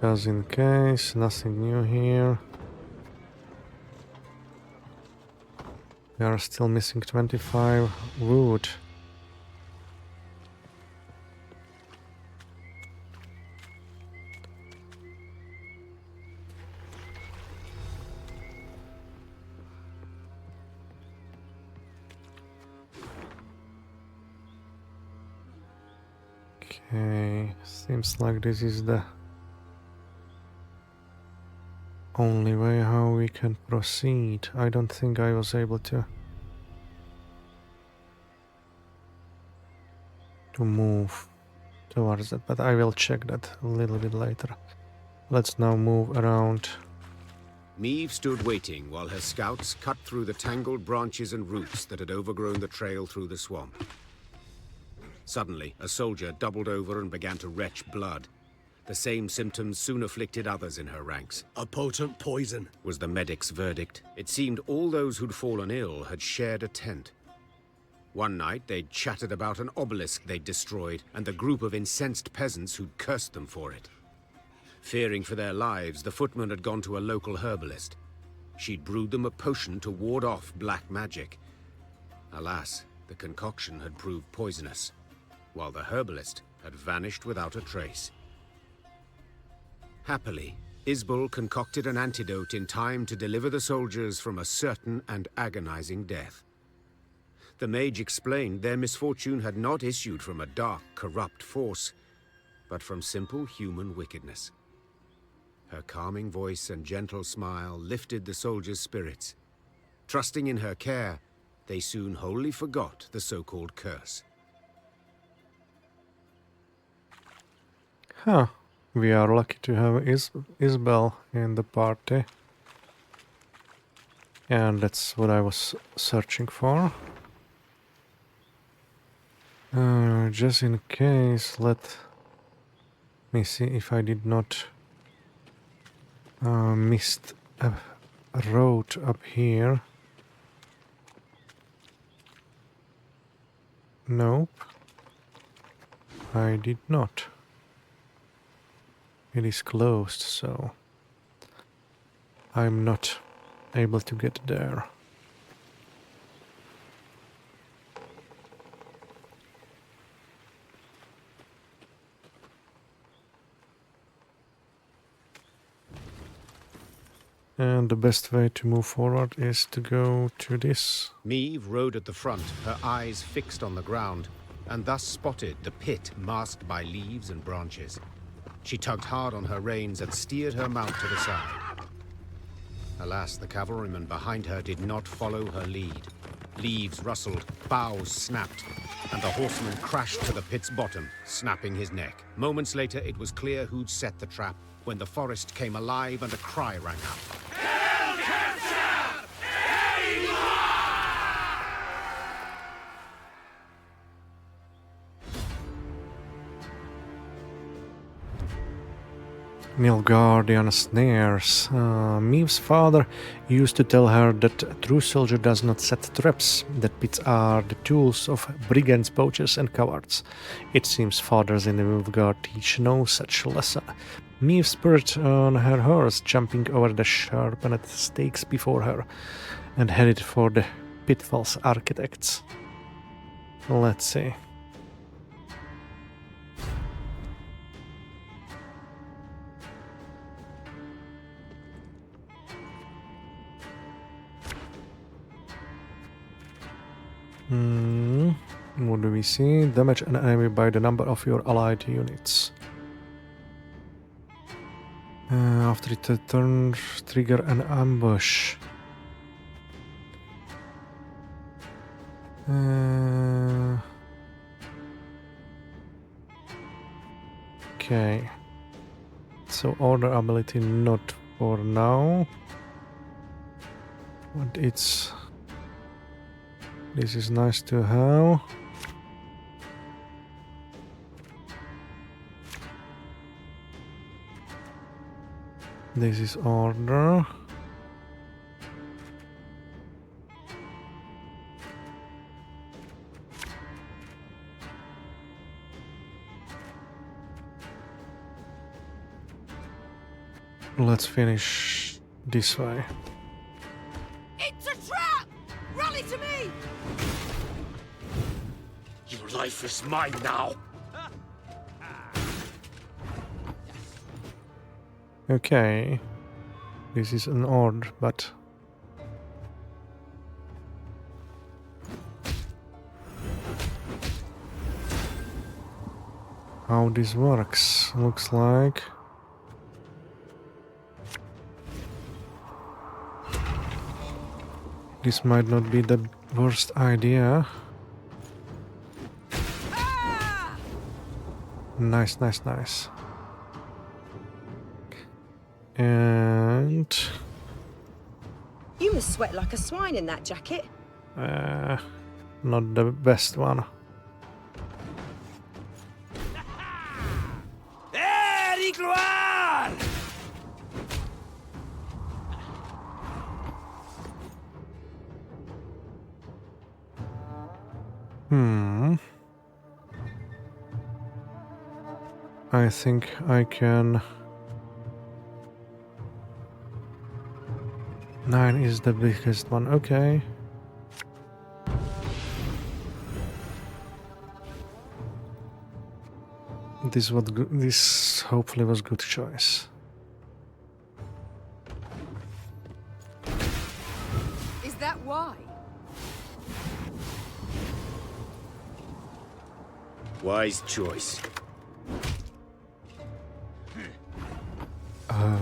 [SPEAKER 1] Just in case, nothing new here. We are still missing 25 wood. Okay, seems like this is the only way how we can proceed. I don't think I was able to move towards it, but I will check that a little bit later. Let's now move around.
[SPEAKER 2] Meve stood waiting while her scouts cut through the tangled branches and roots that had overgrown the trail through the swamp. Suddenly, a soldier doubled over and began to retch blood. The same symptoms soon afflicted others in her ranks.
[SPEAKER 7] A potent poison,
[SPEAKER 2] was the medic's verdict. It seemed all those who'd fallen ill had shared a tent. One night, they'd chattered about an obelisk they'd destroyed and the group of incensed peasants who'd cursed them for it. Fearing for their lives, the footman had gone to a local herbalist. She'd brewed them a potion to ward off black magic. Alas, the concoction had proved poisonous, while the herbalist had vanished without a trace. Happily, Isbel concocted an antidote in time to deliver the soldiers from a certain and agonizing death. The mage explained their misfortune had not issued from a dark, corrupt force, but from simple human wickedness. Her calming voice and gentle smile lifted the soldiers' spirits. Trusting in her care, they soon wholly forgot the so-called curse.
[SPEAKER 1] Huh. We are lucky to have Isbel in the party. And that's what I was searching for. Just in case, let me see if I did not missed a road up here. Nope. I did not. It is closed, so I'm not able to get there. And the best way to move forward is to go to this.
[SPEAKER 2] Meve rode at the front, her eyes fixed on the ground, and thus spotted the pit masked by leaves and branches. She tugged hard on her reins and steered her mount to the side. Alas, the cavalryman behind her did not follow her lead. Leaves rustled, boughs snapped, and the horseman crashed to the pit's bottom, snapping his neck. Moments later, it was clear who'd set the trap, when the forest came alive and a cry rang out.
[SPEAKER 1] Nilfgaardian Snares. Meve's father used to tell her that a true soldier does not set traps, that pits are the tools of brigands, poachers and cowards. It seems fathers in the Nilfgaard teach no such lesson. Meve spurred on her horse, jumping over the sharpened stakes before her, and headed for the pitfall's architects. Let's see. What do we see? Damage an enemy by the number of your allied units. After it turns, trigger an ambush. Okay. So order ability not for now. But it's... This is nice to have. This is order. let's finish this way.
[SPEAKER 3] It's a trap! Rally to me!
[SPEAKER 4] Your life is mine now.
[SPEAKER 1] Okay. This is an ord, but... how this works, looks like... this might not be the worst idea. Nice, nice, nice. And...
[SPEAKER 11] You must sweat like a swine in that jacket.
[SPEAKER 1] not the best one. I think I can... 9 is the biggest one, okay. This hopefully was good choice.
[SPEAKER 3] Is that why?
[SPEAKER 4] Wise choice.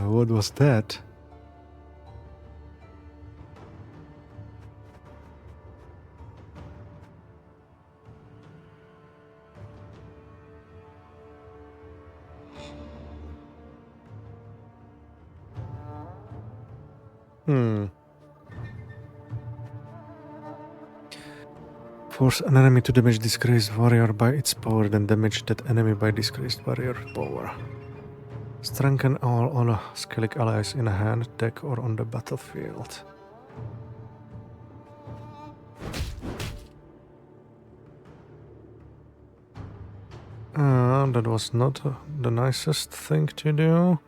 [SPEAKER 1] What was that? Force an enemy to damage disgraced warrior by its power, then damage that enemy by disgraced warrior power. Strengthen all Skellig allies in a hand, deck, or on the battlefield. That was not the nicest thing to do.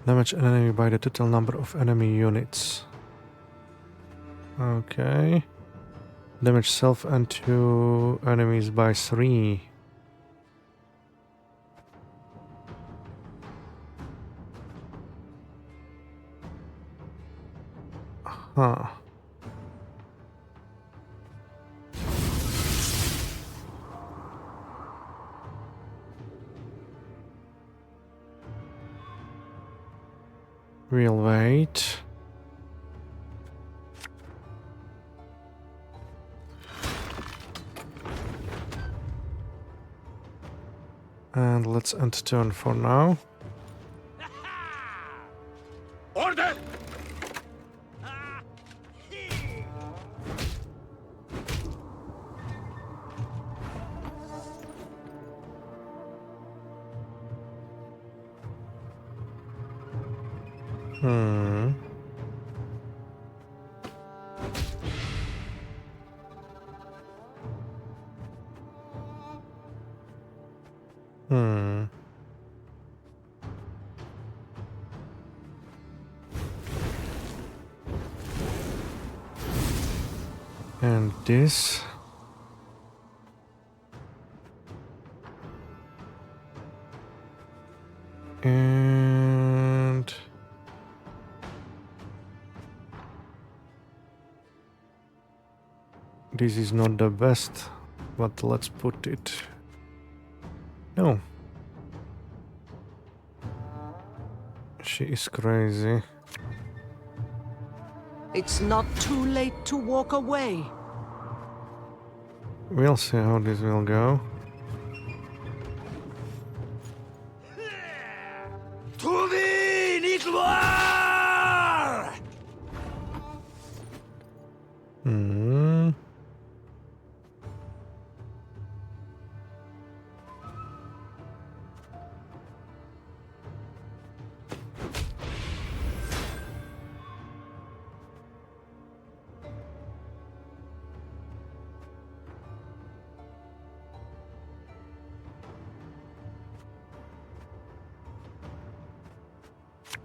[SPEAKER 1] Damage an enemy by the total number of enemy units. Okay. Damage self and 2 enemies by 3. Huh. We'll wait. And let's end turn for now.
[SPEAKER 4] Order!
[SPEAKER 1] And this. And this is not the best, but let's put it. No. She is crazy.
[SPEAKER 12] It's not too late to walk away.
[SPEAKER 1] We'll see how this will go.
[SPEAKER 4] To thee, Nilfgaardian!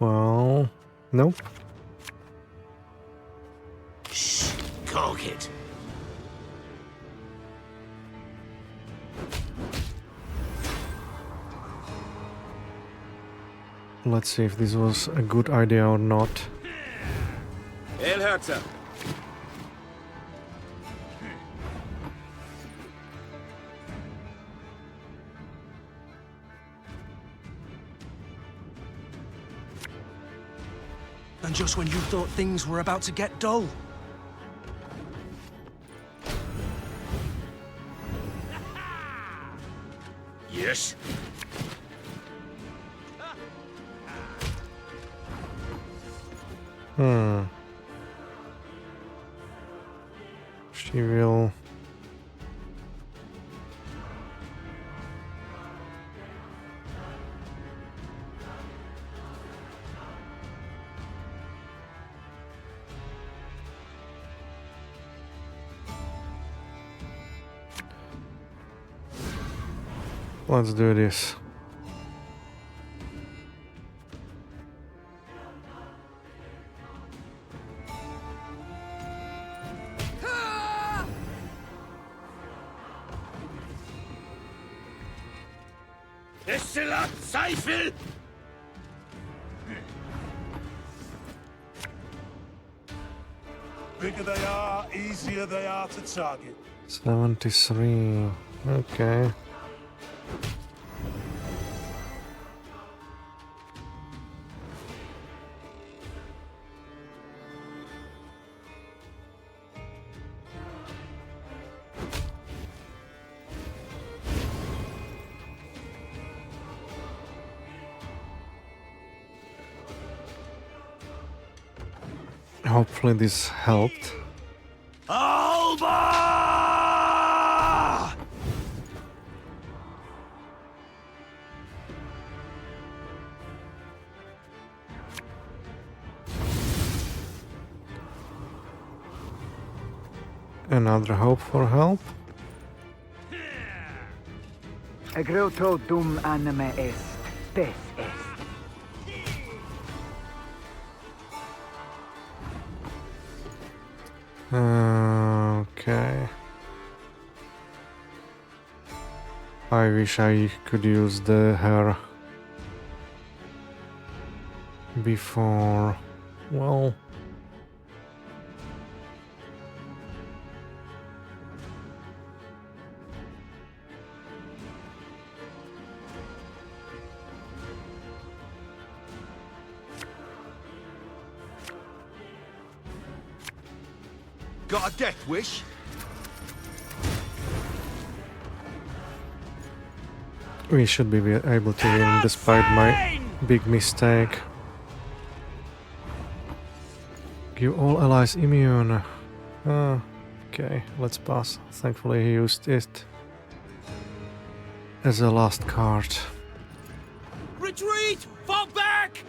[SPEAKER 1] Well, nope.
[SPEAKER 4] Shh, cock it.
[SPEAKER 1] Let's see if this was a good idea or not.
[SPEAKER 2] Elherzer.
[SPEAKER 7] And just when you thought things were about to get dull.
[SPEAKER 4] Yes.
[SPEAKER 1] She will... Let's do this.
[SPEAKER 4] Destillat Seifel!
[SPEAKER 13] Bigger they are, easier they are to target.
[SPEAKER 1] 73. Okay. Hopefully this helped.
[SPEAKER 4] Alba!
[SPEAKER 1] Another hope for help.
[SPEAKER 14] Agroto dum anime est, spes est.
[SPEAKER 1] Okay. I wish I could use the hair before. Well,
[SPEAKER 5] Got a death wish?
[SPEAKER 1] we should be able to win despite my big mistake. Give all allies immune. Okay, let's pass. Thankfully he used it as a last card.
[SPEAKER 4] Retreat! Fall back!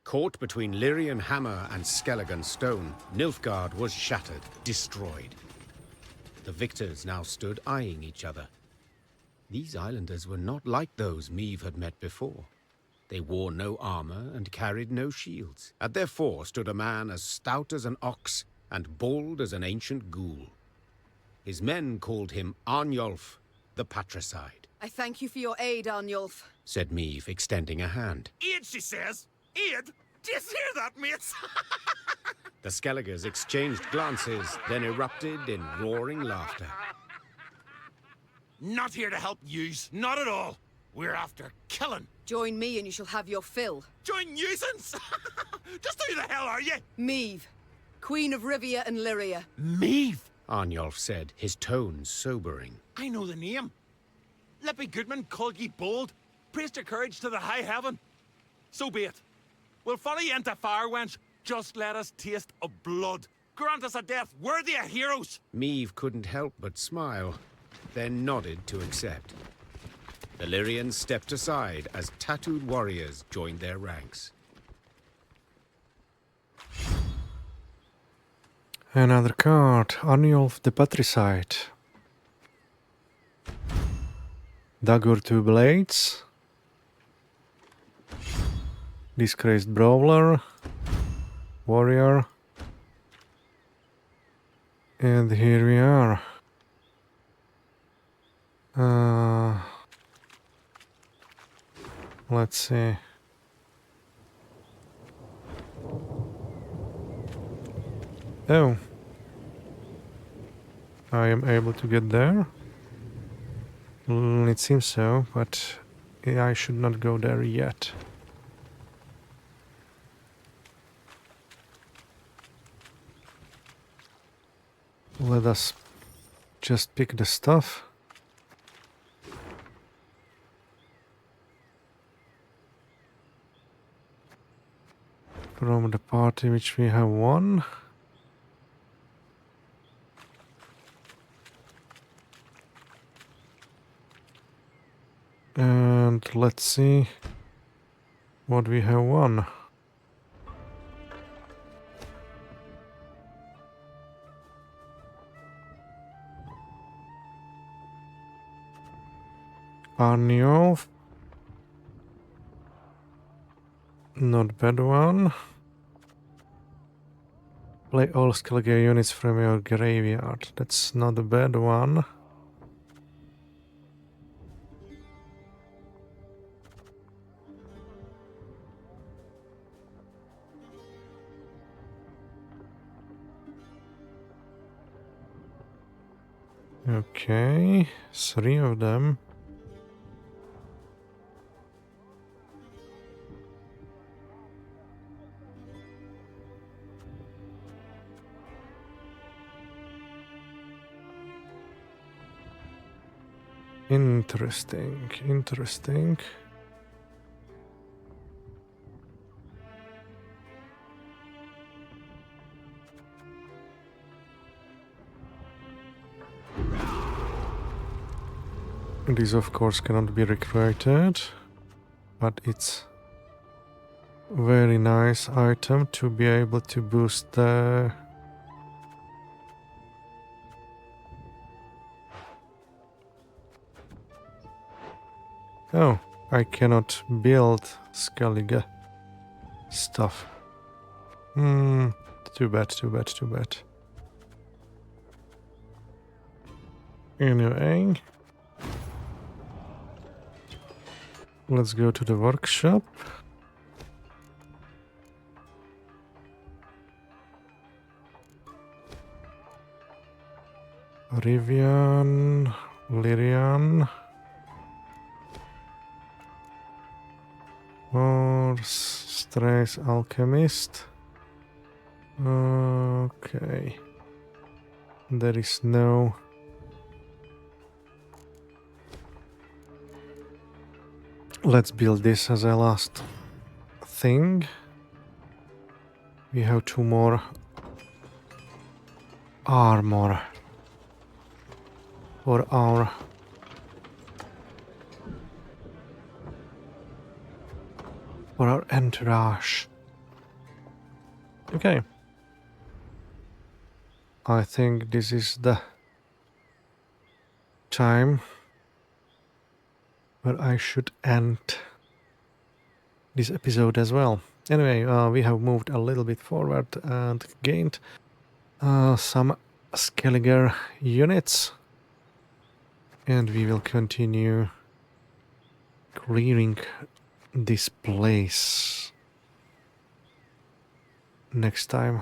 [SPEAKER 2] Caught between Lyrian hammer and Skelligan stone, Nilfgaard was shattered, destroyed. The victors now stood eyeing each other. These islanders were not like those Meve had met before. They wore no armor and carried no shields. At their fore stood a man as stout as an ox and bold as an ancient ghoul. His men called him Arnulf, the patricide.
[SPEAKER 3] I thank you for your aid, Arnulf,
[SPEAKER 2] said Meve, extending a hand.
[SPEAKER 4] Aid, she says. Aid? Do you hear that, mates?
[SPEAKER 2] The Skelligers exchanged glances, then erupted in roaring laughter.
[SPEAKER 4] Not here to help yous, not at all. We're after killing.
[SPEAKER 3] Join me and you shall have your fill.
[SPEAKER 4] Join nuisance? Just who the hell are you?
[SPEAKER 3] Meve, Queen of Rivia and Lyria.
[SPEAKER 4] Meve?
[SPEAKER 2] Arnulf said, his tone sobering.
[SPEAKER 4] I know the name. Lippy Goodman called ye bold, praised your courage to the high heaven. So be it. We'll follow you into fire, wench. Just let us taste of blood. Grant us a death worthy of heroes.
[SPEAKER 2] Meve couldn't help but smile, then nodded to accept. The Lyrians stepped aside as tattooed warriors joined their ranks.
[SPEAKER 1] Another card, Arnulf the Patricide. Dagger 2 blades. Disgraced brawler. Warrior. And here we are. Let's see. Oh. I am able to get there. It seems so, but I should not go there yet. Let us just pick the stuff. From the party which we have won. And let's see what we have won. Arniolf. Not bad one. Play all skill gear units from your graveyard. That's not a bad one. Okay, 3 of them. Interesting, interesting. This of course cannot be recruited, but it's very nice item to be able to boost the oh, I cannot build Skellige stuff. Too bad, too bad, too bad. Anyway, let's go to the workshop. Rivian, Lyrian. Or Strays Alchemist. Okay. There is no... Let's build this as a last thing. We have 2 more armor for our entourage. Okay. I think this is the time where I should end this episode as well. Anyway, we have moved a little bit forward and gained some Skellige units. And we will continue clearing this place next time.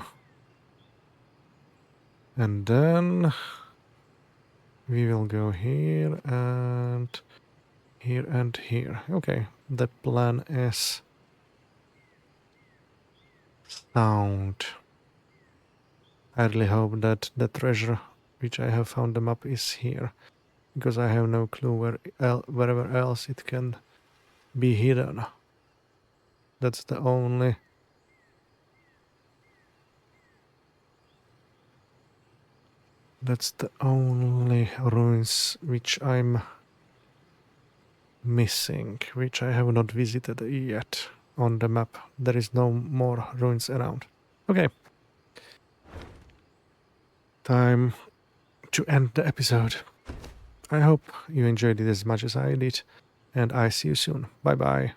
[SPEAKER 1] And then we will go here and here and here. Okay, the plan is sound. I really hope that the treasure which I have found the map is here, because I have no clue wherever else it can be hidden. That's the only ruins which I'm missing, which I have not visited yet on the map. There is no more ruins around. Okay. Time to end the episode. I hope you enjoyed it as much as I did, and I see you soon. Bye bye.